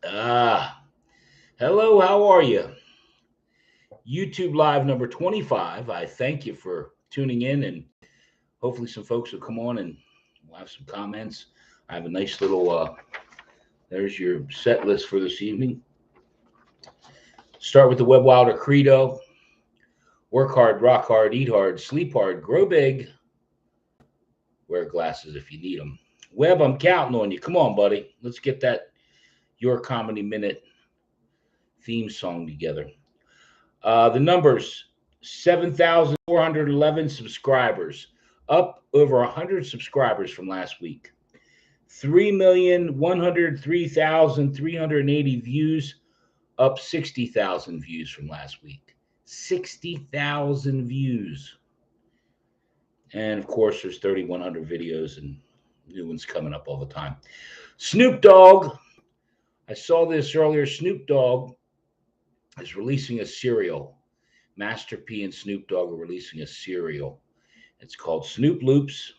Ah, hello, how are you? YouTube Live number 25. I thank you for tuning in, and hopefully, some folks will come on and we'll have some comments. I have a nice little, there's your set list for this evening. Start with the Web Wilder Credo: work hard, rock hard, eat hard, sleep hard, grow big, wear glasses if you need them. Web, I'm counting on you. Come on, buddy. Let's get that Your Comedy Minute theme song together. The numbers: 7,411 subscribers, up over 100 subscribers from last week. 3,103,380 views, up 60,000 views from last week. 60,000 views. And of course, there's 3,100 videos and new ones coming up all the time. Snoop Dogg, I saw this earlier. Snoop Dogg is releasing a cereal. Master P and Snoop Dogg are releasing a cereal. It's called Snoop Loops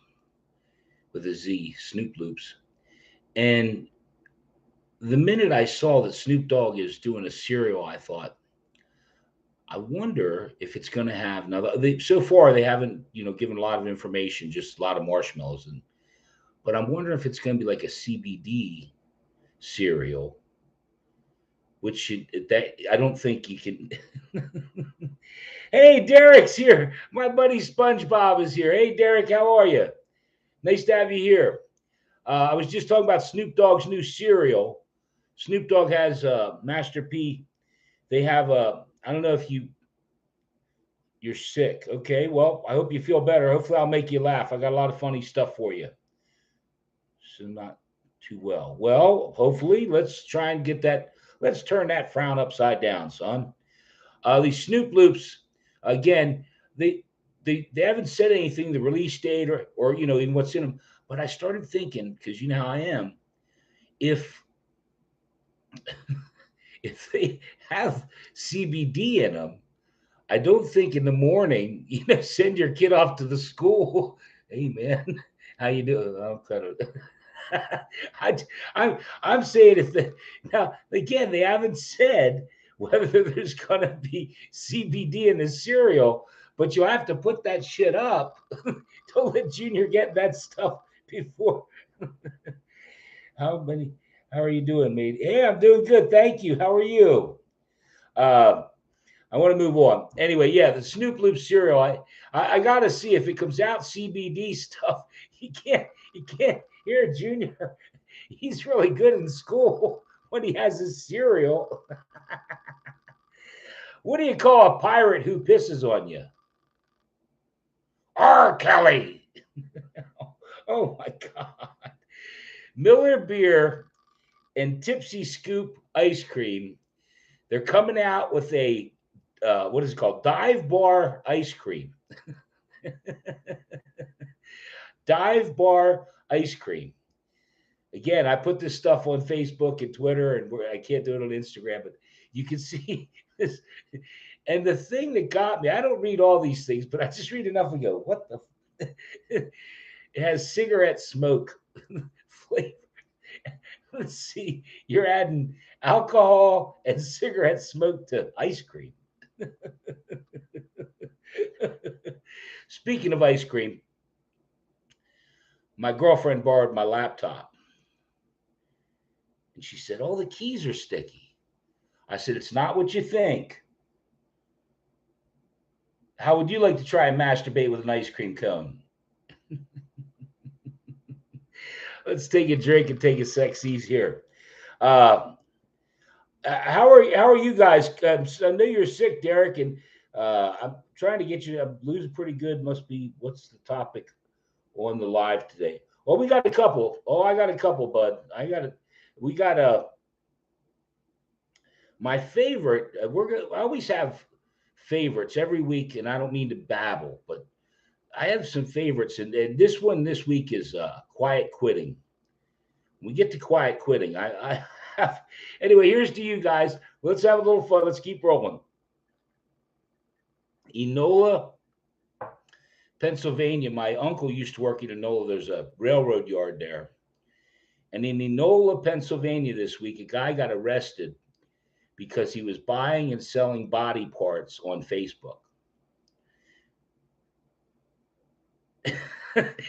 with a Z, Snoop Loops. And the minute I saw that Snoop Dogg is doing a cereal, I thought, I wonder if it's going to have so far they haven't, given a lot of information, just a lot of marshmallows, but I'm wondering if it's going to be like a CBD cereal, that I don't think you can. Hey, Derek's here. My buddy SpongeBob is here. Hey, Derek, how are you? Nice to have you here. I was just talking about Snoop Dogg's new cereal. Snoop Dogg has Master P. They have I don't know if you're sick. Okay, well, I hope you feel better. Hopefully, I'll make you laugh. I got a lot of funny stuff for you. So not too well. Well, hopefully, let's try and get that. Let's turn that frown upside down, son. These Snoop Loops, again, they haven't said anything, the release date or even what's in them. But I started thinking, because you know how I am, if if they have CBD in them, I don't think in the morning, send your kid off to the school. Hey man, how you doing? I'm kind of. I, I'm saying if now again they haven't said whether there's gonna be CBD in the cereal, but you have to put that shit up. Don't let Junior get that stuff before. How many? How are you doing, mate? Hey, I'm doing good, thank you. How are you? Uh, I want to move on. Anyway, yeah, the Snoop Loop cereal. I gotta see if it comes out CBD stuff. He can't hear Junior. He's really good in school when he has his cereal. What do you call a pirate who pisses on you? R. Kelly. Oh my God. Miller Beer and Tipsy Scoop ice cream. They're coming out with a what is it called? Dive bar ice cream. Dive bar ice cream. Again, I put this stuff on Facebook and Twitter, and I can't do it on Instagram, but you can see this. And the thing that got me, I don't read all these things, but I just read enough and go, what the? It has cigarette smoke flavor. Let's see, you're adding alcohol and cigarette smoke to ice cream. Speaking of ice cream, my girlfriend borrowed my laptop and she said, all the keys are sticky. I said, it's not what you think. How would you like to try and masturbate with an ice cream cone? Let's take a drink and take a sexies here. Uh, how are you guys? I know you're sick, Derek, and I'm trying to get you. I'm losing pretty good. Must be what's the topic on the live today? Well, we got a couple. Oh, I got a couple, bud. I got it. We got my favorite. I always have favorites every week, and I don't mean to babble, but I have some favorites, and this one this week is quiet quitting. When we get to quiet quitting, I have anyway. Here's to you guys. Let's have a little fun. Let's keep rolling. Enola, Pennsylvania. My uncle used to work in Enola. There's a railroad yard there, And in Enola, Pennsylvania this week, a guy got arrested because he was buying and selling body parts on Facebook.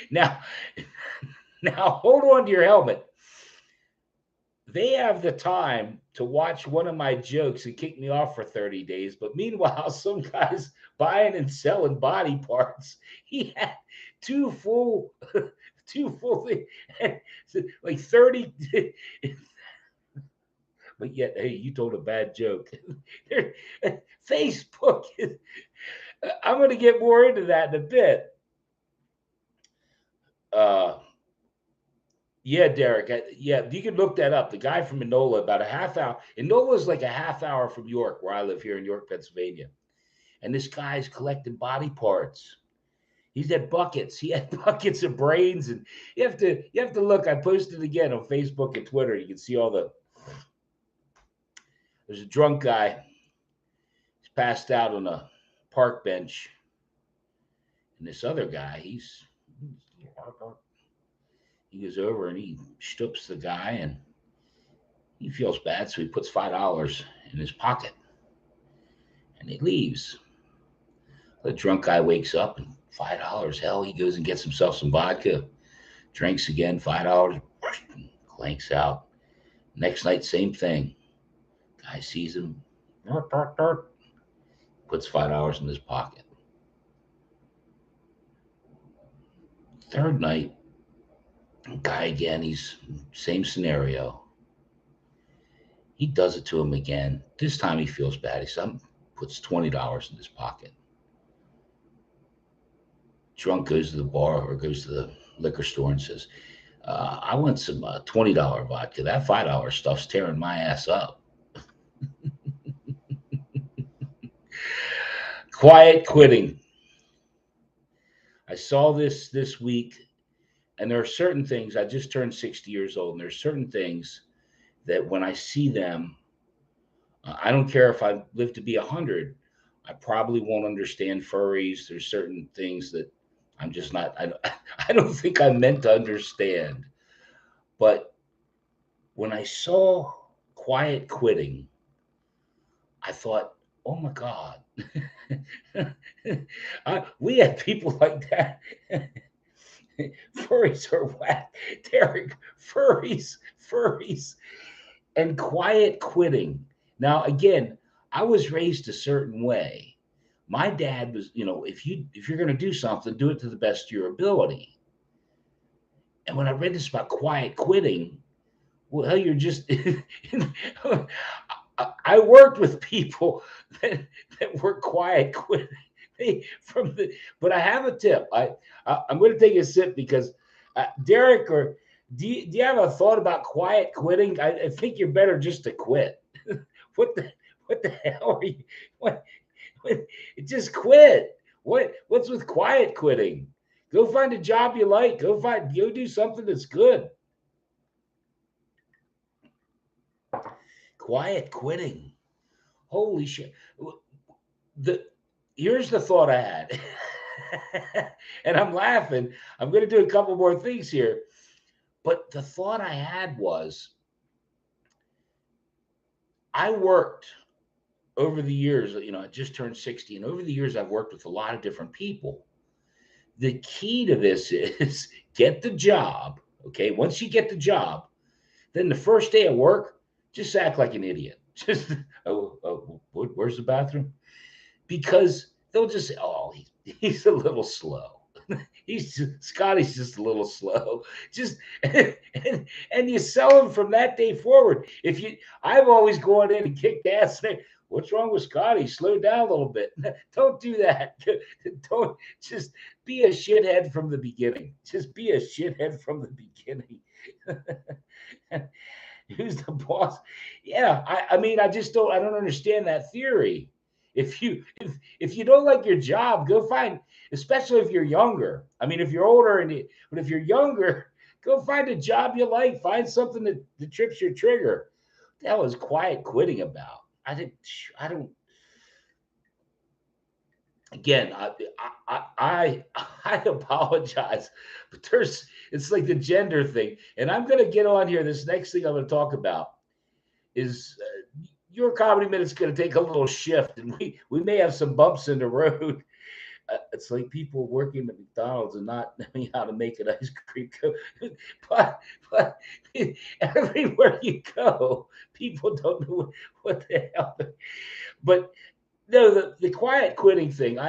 now, hold on to your helmet. They have the time to watch one of my jokes and kick me off for 30 days. But meanwhile, some guy's buying and selling body parts. He had two full like 30. But yet, hey, you told a bad joke. Facebook is, I'm going to get more into that in a bit. Yeah, Derek. Yeah, you can look that up. The guy from Enola, about a half hour. Enola is like a half hour from York, where I live here in York, Pennsylvania. And this guy's collecting body parts. He's had buckets. He had buckets of brains, and you have to look. I posted again on Facebook and Twitter. You can see all the. There's a drunk guy. He's passed out on a park bench, and this other guy, he goes over and he stoops the guy, and he feels bad, so he puts $5 in his pocket, and he leaves. The drunk guy wakes up, and $5. Hell, he goes and gets himself some vodka, drinks again, $5, clanks out. Next night, same thing. Guy sees him, puts $5 in his pocket. Third night, guy again, he's same scenario. He does it to him again. This time he feels bad. He puts $20 in his pocket. Drunk goes to the bar or goes to the liquor store and says, I want some $20 vodka. That $5 stuff's tearing my ass up. Quiet quitting. I saw this week, and there are certain things. I just turned 60 years old, and there are certain things that when I see them, I don't care if I live to be 100, I probably won't understand furries. There's certain things that I'm just not, I don't think I'm meant to understand. But when I saw quiet quitting, I thought, oh my God, we have people like that. Furries are whack. Derek, furries, and quiet quitting. Now, again, I was raised a certain way. My dad was, if you're going to do something, do it to the best of your ability. And when I read this about quiet quitting, well, you're just. I worked with people that were quiet quitting. But I have a tip. I'm going to take a sip because Derek, or do you have a thought about quiet quitting? I think you're better just to quit. What the hell are you? What just quit. What's with quiet quitting? Go find a job you like. Go do something that's good. Quiet quitting. Holy shit. Here's the thought I had. And I'm laughing. I'm going to do a couple more things here. But the thought I had was, I worked over the years, I just turned 60, and over the years, I've worked with a lot of different people. The key to this is get the job. Okay. Once you get the job, then the first day of work, just act like an idiot. Just, where's the bathroom? Because they'll just say, oh, he's a little slow. Scotty's just a little slow. Just and you sell him from that day forward. I've always gone in and kicked ass. What's wrong with Scotty? Slow down a little bit. Don't do that. Don't just be a shithead from the beginning. Just be a shithead from the beginning. Who's the boss? Yeah, I mean, I don't understand that theory. If you don't like your job, go find, especially if you're younger. I mean, if you're older but if you're younger, go find a job you like. Find something that trips your trigger. What the hell is quiet quitting about? again, I apologize, but it's like the gender thing, and I'm going to get on here. This next thing I'm going to talk about is your comedy minute's going to take a little shift, and we may have some bumps in the road. It's like people working at McDonald's and not knowing how to make an ice cream cone. But everywhere you go, people don't know what the hell. But no, the quiet quitting thing,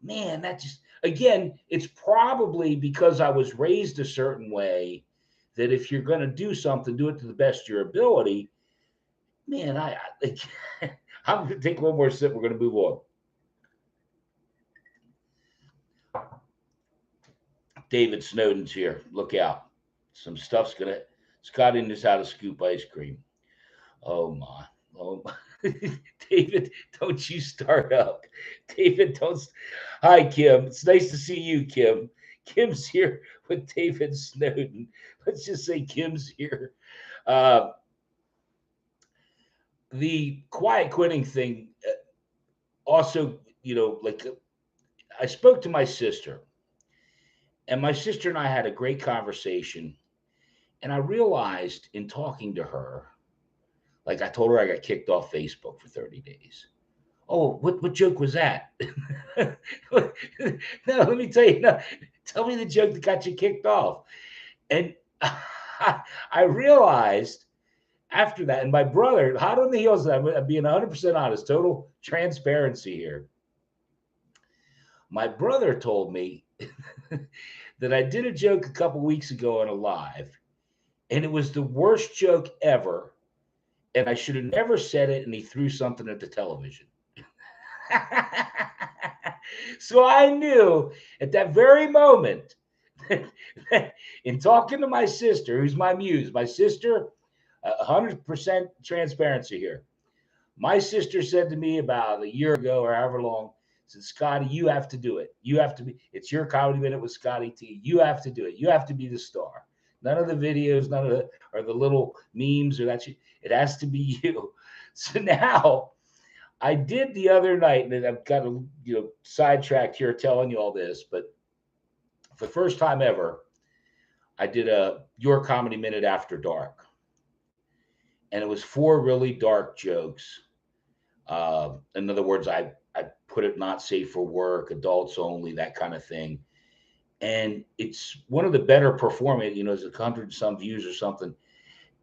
man, that just, again, it's probably because I was raised a certain way that if you're going to do something, do it to the best of your ability. Man, I'm going to take one more sip. We're going to move on. David Snowden's here. Look out. Some stuff's going to, Scotty knows how to scoop ice cream. Oh, my. Oh, my. David, don't you start up. David, don't. Hi, Kim. It's nice to see you, Kim. Kim's here with David Snowden. Let's just say Kim's here. The quiet quitting thing also, like I spoke to my sister, and my sister and I had a great conversation. And I realized in talking to her, like I told her I got kicked off Facebook for 30 days. Oh, what joke was that? No, let me tell you. No, tell me the joke that got you kicked off. And I realized after that, and my brother, hot on the heels of that, I'm being 100% honest, total transparency here. My brother told me that I did a joke a couple weeks ago on a live, and it was the worst joke ever, and I should have never said it, and he threw something at the television. So I knew at that very moment, in talking to my sister, who's my muse, my sister, 100% transparency here. My sister said to me about a year ago or however long, said, Scotty, you have to do it. You have to be, it's your comedy minute with Scotty T. You have to do it. You have to be the star. None of the videos, none of the, or the little memes or that shit. It has to be you. So now I did the other night, and I've got sidetracked here telling you all this, but for the first time ever, I did a Your Comedy Minute After Dark. And it was 4 really dark jokes. In other words, I put it not safe for work, adults only, that kind of thing. And it's one of the better performing, it's 100 some views or something.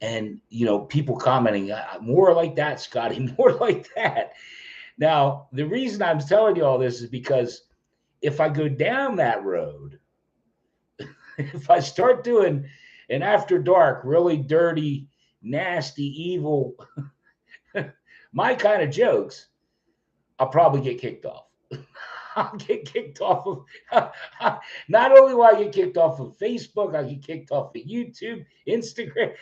And, people commenting, more like that, Scotty, more like that. Now, the reason I'm telling you all this is because if I go down that road, if I start doing an After Dark, really dirty, nasty, evil, my kind of jokes, I'll probably get kicked off. I'll get kicked off of, not only will I get kicked off of Facebook, I'll get kicked off of YouTube, Instagram.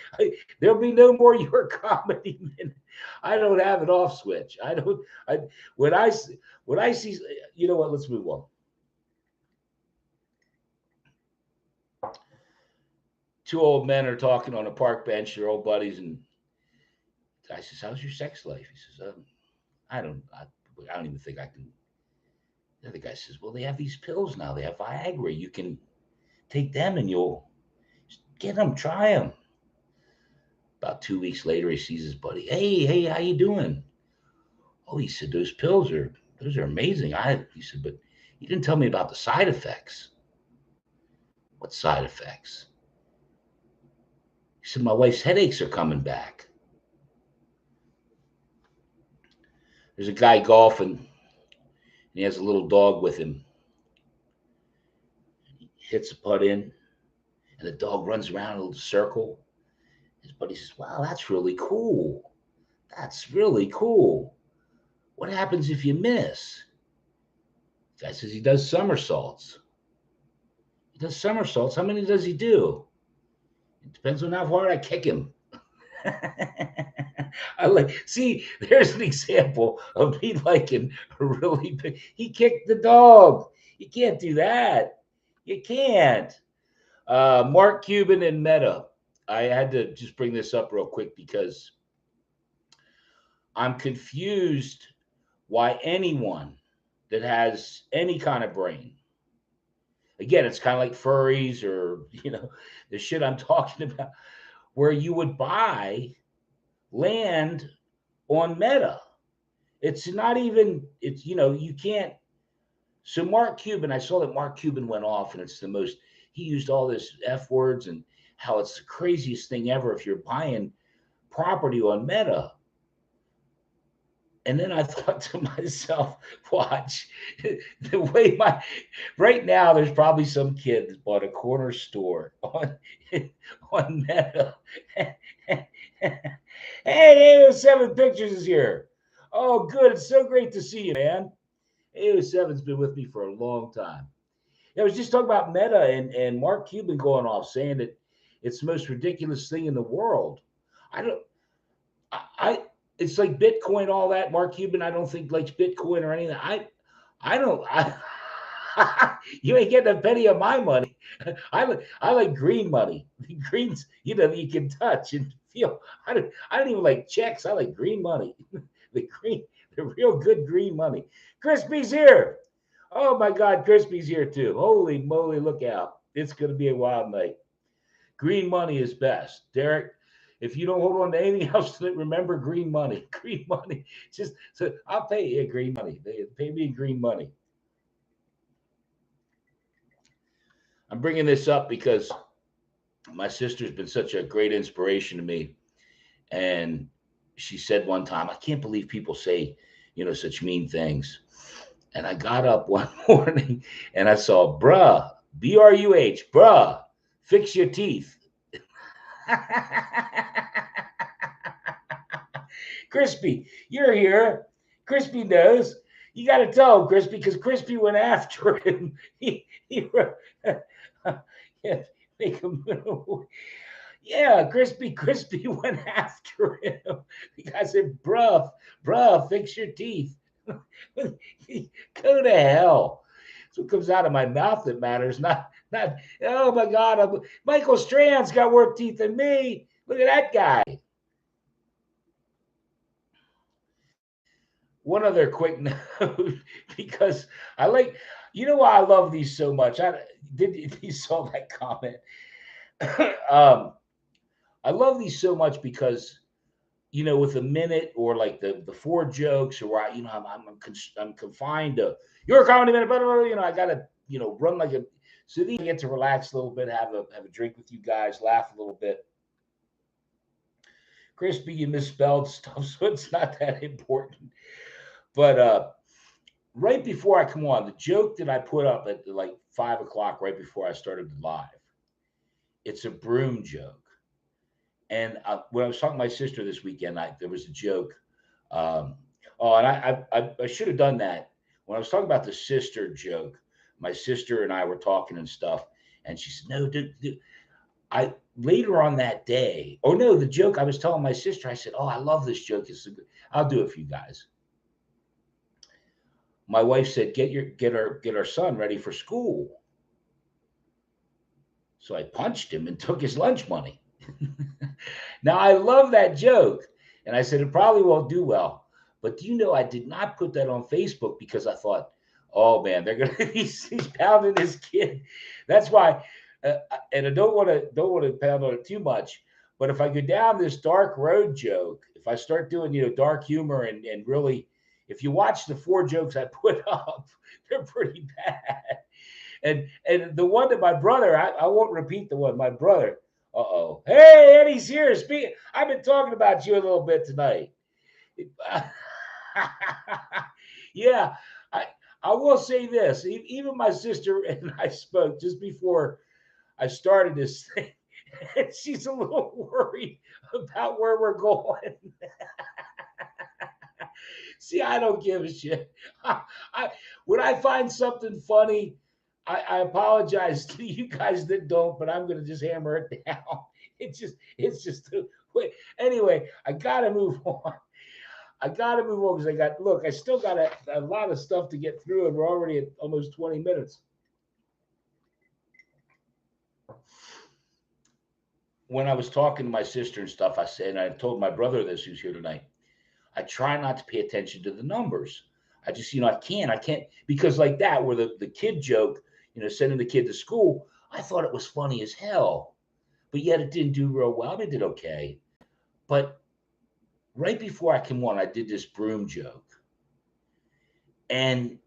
There'll be no more Your Comedy Minute. I don't have an off switch. When I see, you know what, let's move on. 2 old men are talking on a park bench, they're old buddies, and the guy says, how's your sex life? He says, I don't even think I can. The other guy says, well, they have these pills now. They have Viagra. You can take them and you'll get them, try them. About 2 weeks later, he sees his buddy. Hey, how you doing? Oh, he said, those are amazing. He said, but you didn't tell me about the side effects. What side effects? He said, my wife's headaches are coming back. There's a guy golfing, and he has a little dog with him. He hits a putt in, and the dog runs around a little circle. His buddy says, wow, that's really cool. That's really cool. What happens if you miss? The guy says he does somersaults. He does somersaults. How many does he do? It depends on how hard I kick him. See, there's an example of me liking a really big. He kicked the dog. You can't do that. You can't. Mark Cuban and Meta. I had to just bring this up real quick because I'm confused why anyone that has any kind of brain. Again, it's kind of like furries or, the shit I'm talking about, where you would buy land on Meta. It's not even, you can't. So Mark Cuban, I saw that Mark Cuban went off, and it's the most, he used all this F words and how it's the craziest thing ever if you're buying property on Meta. And then I thought to myself, watch the way right now, there's probably some kid that bought a corner store on Meta. Hey, AO7 Pictures is here. Oh, good. It's so great to see you, man. AO7's been with me for a long time. I was just talking about Meta and Mark Cuban going off saying that it's the most ridiculous thing in the world. I don't, I it's like Bitcoin, all that. Mark Cuban, I don't think likes Bitcoin or anything. I don't. You ain't getting a penny of my money. I like green money. Greens, you can touch and feel. I don't even like checks. I like green money. The real good green money. Crispy's here. Oh my God, Crispy's here too. Holy moly, look out. It's going to be a wild night. Green money is best. Derek, if you don't hold on to anything else, remember green money. Green money. Just so I'll pay you green money. They pay me green money. I'm bringing this up because my sister's been such a great inspiration to me. And she said one time, I can't believe people say, such mean things. And I got up one morning and I saw, bruh, BRUH, bruh, fix your teeth. Crispy, you're here. Crispy knows. You got to tell him, Crispy, because Crispy went after him. He yeah, make him. Yeah, Crispy went after him. The guy said, bruh, fix your teeth. Go to hell. That's what comes out of my mouth that matters. Not. Oh my God, Michael Strand's got worse teeth than me. Look at that guy. One other quick note, because I like, why I love these so much. You saw that comment. I love these so much because, with a minute or like the 4 jokes, or I'm confined to your comedy minute, blah, blah, blah, I gotta run like a. So then you get to relax a little bit, have a drink with you guys, laugh a little bit. Crispy, you misspelled stuff, so it's not that important. But right before I come on, the joke that I put up at like 5 o'clock, right before I started live, it's a broom joke. And when I was talking to my sister this weekend, there was a joke. And I should have done that. When I was talking about the sister joke, my sister and I were talking and stuff, and she said, "No, dude, I later on that day, or no, the joke I was telling my sister, I said, oh, I love this joke. I'll do it for you guys." My wife said, get our son ready for school. So I punched him and took his lunch money. Now I love that joke. And I said, it probably won't do well. But I did not put that on Facebook because I thought, oh man, they're gonna he's pounding his kid. That's why, and I don't want to pound on it too much. But if I go down this dark road joke, if I start doing dark humor and really, if you watch the 4 jokes I put up, they're pretty bad. And the one that my brother, I won't repeat the one. My brother, hey, Eddie's here. I've been talking about you a little bit tonight. Yeah, I will say this. Even my sister and I spoke just before I started this thing, and she's a little worried about where we're going. See, I don't give a shit. When I find something funny, I apologize to you guys that don't, but I'm going to just hammer it down. It's just anyway, I got to move on. Because I still got a lot of stuff to get through, and we're already at almost 20 minutes. When I was talking to my sister and stuff, I said, and I told my brother this, who's here tonight, I try not to pay attention to the numbers. I just, I can't, because like that, where the kid joke, sending the kid to school, I thought it was funny as hell, but yet it didn't do real well. I mean, it did okay. But right before I came on, I did this broom joke. And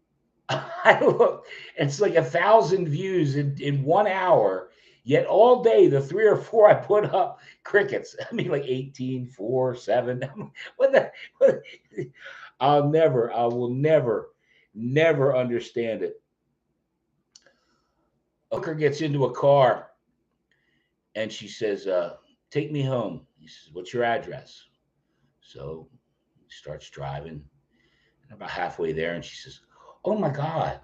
I look, it's like 1,000 views in 1 hour. Yet all day, the 3 or 4 I put up, crickets. I mean, like 18, 4, 7. What the? I will never understand it. A hooker gets into a car and she says, take me home. He says, what's your address? So he starts driving. And about halfway there, and she says, oh my God,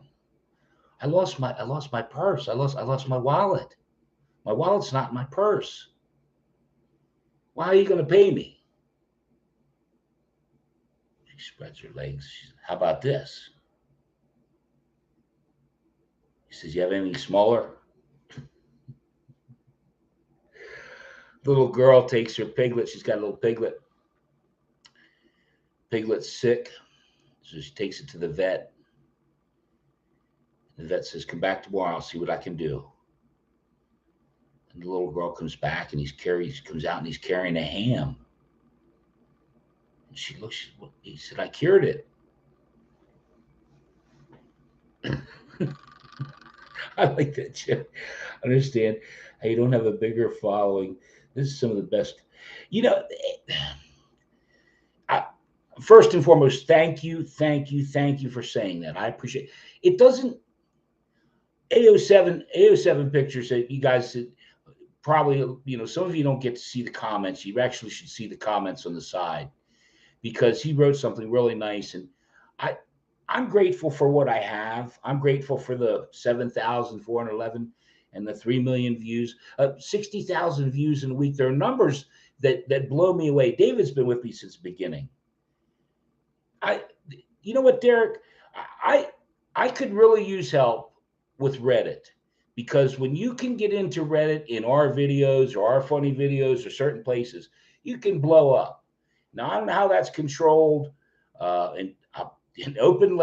I lost my purse. I lost my wallet. My wallet's not in my purse. Why are you going to pay me? She spreads her legs. She says, how about this? He says, you have anything smaller? The little girl takes her piglet. She's got a little piglet. Piglet's sick. So she takes it to the vet. The vet says, come back tomorrow. I'll see what I can do. And the little girl comes back and he comes out and he's carrying a ham. And she looks, he said, I cured it. I like that joke. I understand how you don't have a bigger following. This is some of the best. First and foremost, thank you for saying that. I appreciate it. It doesn't, AO7 pictures that you guys probably, some of you don't get to see the comments. You actually should see the comments on the side, because he wrote something really nice. And I'm grateful for what I have. I'm grateful for the 7,411 and the 3 million views, 60,000 views in a week. There are numbers that blow me away. David's been with me since the beginning. You know what, Derek? I could really use help with Reddit, because when you can get into Reddit in our videos or our funny videos or certain places, you can blow up. Now, I don't know how that's controlled, and an open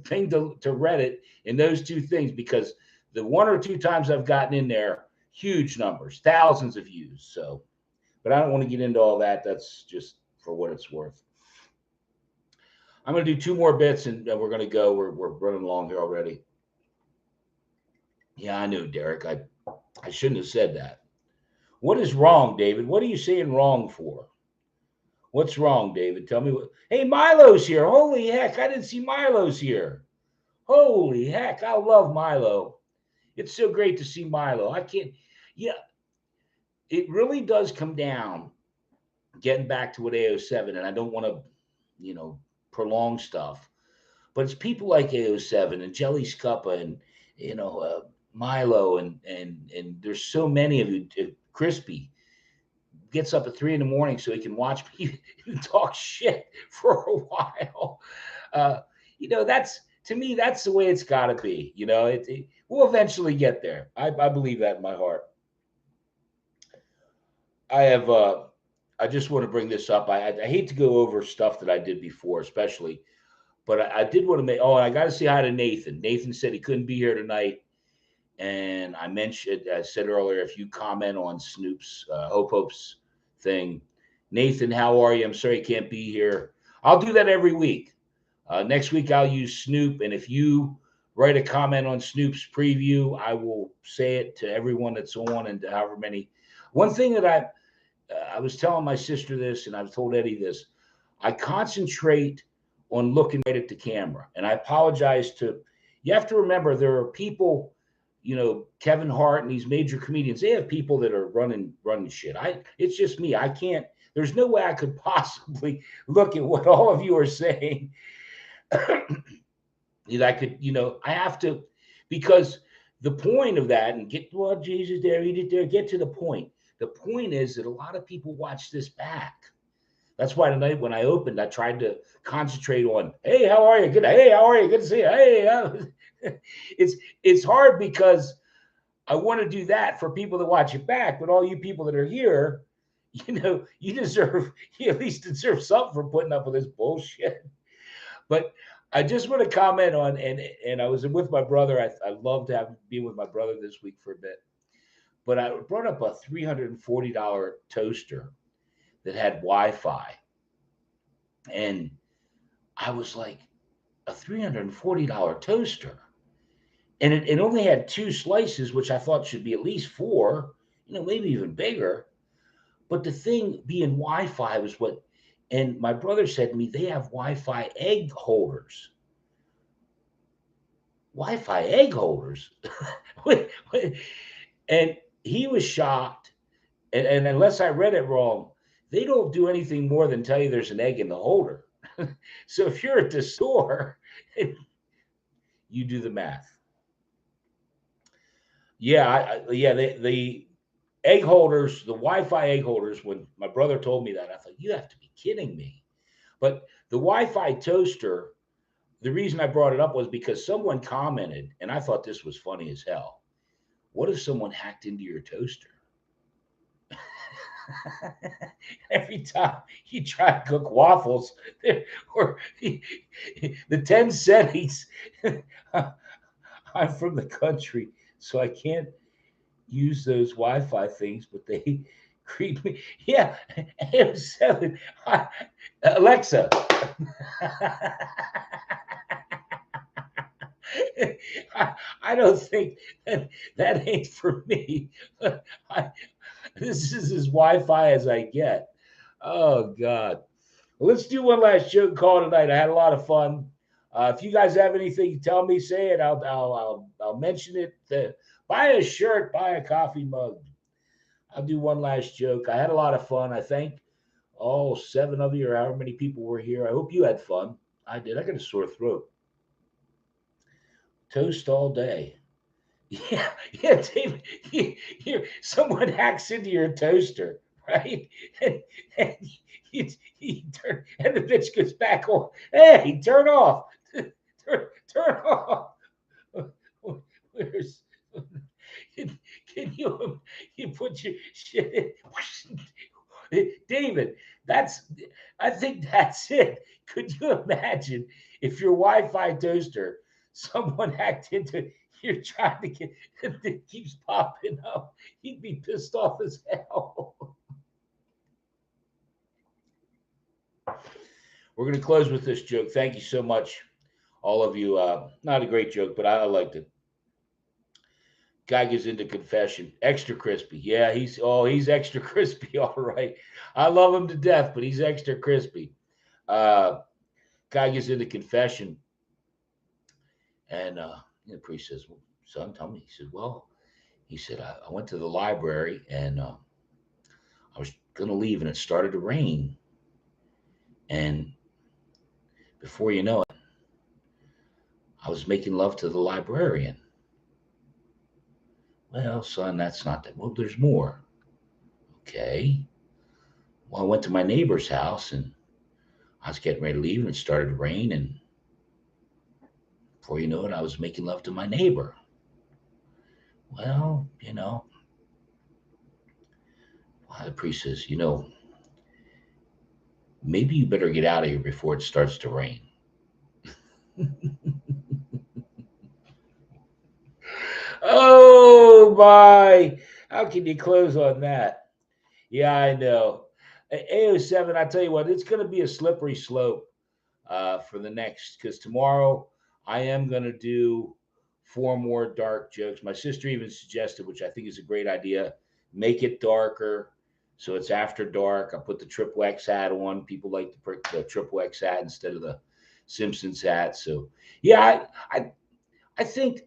thing to Reddit in those two things, because the 1 or 2 times I've gotten in there, huge numbers, thousands of views. So, but I don't want to get into all that. That's just for what it's worth. I'm going to do 2 more bits and we're going to go. We're running along here already. Yeah, I knew, Derek. I shouldn't have said that. What is wrong, David? What are you saying wrong for? What's wrong, David? Tell me what. Hey, Milo's here. Holy heck, I didn't see Milo's here. Holy heck, I love Milo. It's so great to see Milo. I can't. Yeah, it really does come down, getting back to what AO7, and I don't want to, prolong stuff, but it's people like AO7 and Jelly Scuppa and, Milo and there's so many of you. Crispy gets up at 3 a.m. so he can watch me talk shit for a while. That's, to me, that's the way it's got to be. We'll eventually get there. I believe that in my heart. I just want to bring this up. I hate to go over stuff that I did before, especially, but I did want to make. Oh, and I got to say hi to Nathan. Nathan said he couldn't be here tonight, and I said earlier, if you comment on Snoop's Hope's thing, Nathan, how are you? I'm sorry you can't be here. I'll do that every week. Next week I'll use Snoop, and if you write a comment on Snoop's preview, I will say it to everyone that's on, and however many. One thing that I was telling my sister this, and I've told Eddie this. I concentrate on looking right at the camera, and I apologize to. You have to remember, there are people, Kevin Hart and these major comedians. They have people that are running shit. It's just me. I can't. There's no way I could possibly look at what all of you are saying. I could, I have to, because the point of that, and Jesus there, he did there, get to the point. The point is that a lot of people watch this back. That's why tonight when I opened, I tried to concentrate on, hey, how are you? Good. Hey, how are you? Good to see you. Hey, it's hard because I want to do that for people that watch it back, but all you people that are here, you at least deserve something for putting up with this bullshit. But I just want to comment on, and I was with my brother. I love to have be with my brother this week for a bit, but I brought up a $340 toaster that had Wi-Fi, and I was like, a $340 toaster, and it only had two slices, which I thought should be at least four, maybe even bigger. But the thing being Wi-Fi was what, and my brother said to me, they have Wi-Fi egg holders. Wi-Fi egg holders. And he was shocked. And unless I read it wrong, they don't do anything more than tell you there's an egg in the holder. So if you're at the store, you do the math. Yeah, yeah. The egg holders, the Wi-Fi egg holders. When my brother told me that, I thought, you have to be kidding me. But the Wi-Fi toaster, the reason I brought it up was because someone commented, and I thought this was funny as hell. What if someone hacked into your toaster? Every time you try to cook waffles, or the 10 settings, I'm from the country, so I can't use those Wi-Fi things, but they creep me. Yeah, AM7. Alexa. I don't think that ain't for me. This is as Wi-Fi as I get. Oh God. Well, let's do one last joke call tonight. I had a lot of fun. If you guys have anything, tell me, say it. I'll mention it. Buy a shirt, buy a coffee mug. I'll do one last joke. I had a lot of fun. I thank all 7 of you or however many people were here. I hope you had fun. I did. I got a sore throat. Toast all day. Yeah, yeah, David. Someone hacks into your toaster, right? And and the bitch goes back on. Hey, turn off. Turn off. Where's can you put your shit in? David, I think that's it. Could you imagine if your Wi-Fi toaster, someone hacked into it, you're trying to get, it keeps popping up. He'd be pissed off as hell. We're going to close with this joke. Thank you so much, all of you. Not a great joke, but I liked it. Guy gets into confession. Extra crispy. Yeah, he's extra crispy. All right. I love him to death, but he's extra crispy. Guy gets into confession, and the priest says, well, son, tell me. He said, well, I went to the library, and I was going to leave, and it started to rain. And before you know it, I was making love to the librarian. Well, son, that's not that. Well, there's more. Okay. Well, I went to my neighbor's house, and I was getting ready to leave, and it started to rain. And before you know it, I was making love to my neighbor. Well, the priest says, maybe you better get out of here before it starts to rain. Oh my! How can you close on that? Yeah, I know. AO7, I tell you what, it's going to be a slippery slope for the next, because tomorrow I am going to do 4 more dark jokes. My sister even suggested, which I think is a great idea, make it darker. So it's after dark. I put the triple X hat on. People like the triple X hat instead of the Simpsons hat. So yeah, I think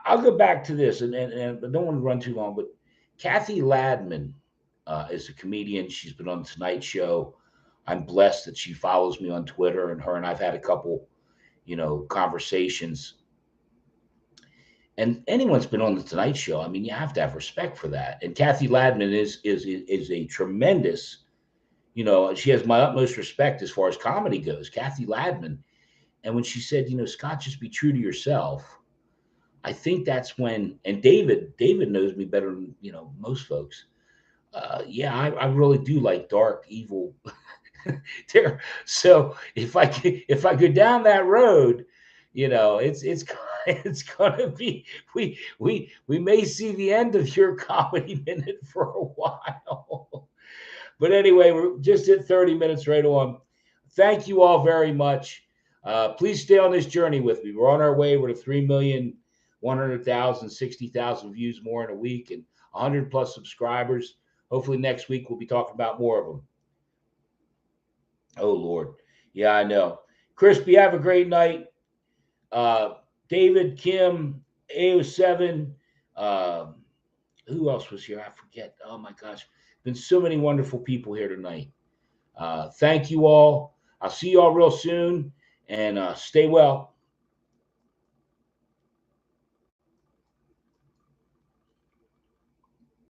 I'll go back to this, and I don't want to run too long, but Kathy Ladman is a comedian. She's been on the Tonight Show. I'm blessed that she follows me on Twitter, and her and I've had a couple, conversations. And anyone's been on the Tonight Show. I mean, you have to have respect for that. And Kathy Ladman is a tremendous, she has my utmost respect as far as comedy goes. Kathy Ladman, and when she said, Scott, just be true to yourself. I think that's when, and David knows me better than most folks. Yeah, I really do like dark, evil there. So if I go down that road, it's it's gonna be we may see the end of your comedy minute for a while. But anyway, we're just at 30 minutes right on. Thank you all very much. Please stay on this journey with me. We're on our way. We're to 3,100,000, 60,000 views more in a week and 100 plus subscribers. Hopefully next week we'll be talking about more of them. Oh, Lord. Yeah, I know. Crispy, have a great night. David, Kim, AO7. Who else was here? I forget. Oh, my gosh. Been so many wonderful people here tonight. Thank you all. I'll see you all real soon, and stay well.